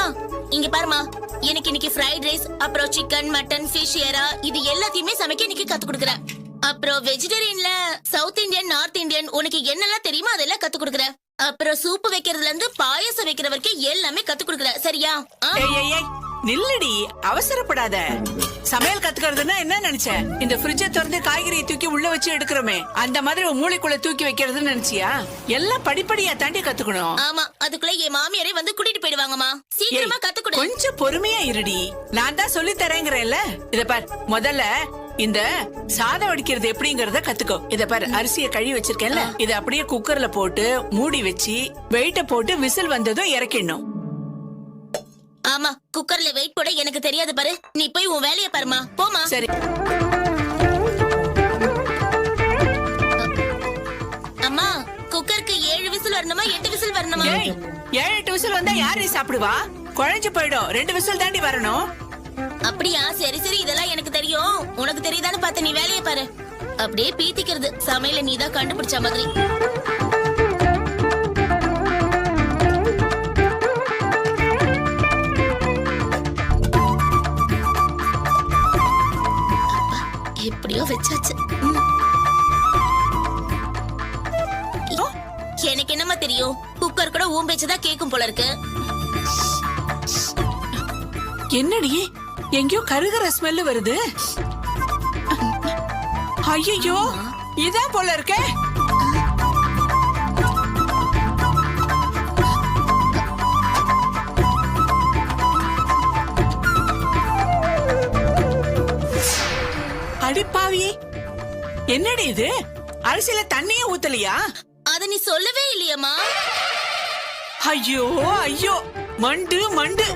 அம்மா இங்க பாருமா, எனக்கு இன்னைக்கு ஃப்ரைட் ரைஸ், அப்புறம் சிக்கன், மட்டன், ஃபிஷ், எறா இது எல்லாத்தையுமே சமைக்க இன்னைக்கு கத்து கொடுக்குறேன். அப்புறம் வெஜிடேரியன்ல சவுத் இந்தியன், நார்த் இந்தியன் உனக்கு என்னெல்லாம் தெரியுமோ அதெல்லாம் கத்து கொடுக்குறேன். அப்புறம் சூப்பு வைக்கிறதுல இருந்து பாயசம் வைக்கிற வரைக்கும் எல்லாமே கத்து கொடுக்குறேன். சரியா? நில்லடி, அவசரப்படாத. சமையல் கத்துக்கிறதுன்னா என்ன நினைச்ச? இந்த ஃப்ரிட்ஜை திறந்து காய்கறியை தூக்கி உள்ள வச்சு எடுக்கிறோமே, அந்த மாதிரி உன் மூளைக்குள்ள தூக்கி வைக்கிறதுன்னு நினைச்சியா? எல்லாம் படிப்படியா தாண்டி கத்துக்கணும். ஆமா, அதுக்குள்ள என் மாமியாரே வந்து கூட்டிட்டு போயிடுவாங்கம்மா. சீக்கிரமா கத்துக்கணும். கொஞ்சம் பொறுமையா இருடி, நான் தான் சொல்லி தரேங்கிறேன்ல. இத பார், முதல்ல இந்த சாதம் வடிக்கிறது எப்படிங்கறத கத்துக்கோ. இத பாரு, அரிசியை கழுவி வச்சிருக்கேன்ல, இத அப்படியே குக்கர்ல போட்டு மூடி வச்சு வெயிட்ட போட்டு விசில் வந்ததும் இறக்கிடணும். ஆமா, குக்கர்ல வெயிட் போட எனக்கு தெரியாது பாரு. நீ போய் உன் வேலைய பாருமா. போமா. சரி. அம்மா, குக்கருக்கு 7 விசில் வரணுமா 8 விசில் வரணுமா? 7-8 விசில் வந்தா யாரு சாப்பிடுவா? குழஞ்சு போயிடும். 2 விசில் தாண்டி வரணும். அப்படியா? சரி சரி, இதெல்லாம் எனக்கு தெரியும். உனக்கு தெரியுதான்னு பார்த்து நீ வேலைய பாரு. அப்படியே பீத்திக்கிறது. சமையல நீதான் கண்டுபிடிச்ச மாதிரி. எப்படியோ வச்சாச்சு. எனக்கு என்னமா தெரியும், குக்கர் கூட ஊம்பேச்சுதான் கேக்கும் போல இருக்கு. என்னடி எங்கயோ கருகிற ஸ்மெல் வருது? ஐயோ, இதான் போல இருக்க. அடிப்பாவி, என்னடி இது? அரிசியில தண்ணியே ஊத்தலையா? அத நீ சொல்லவே இல்லையம்மா. ஐயோ ஐயோ, மண்டு மண்டு.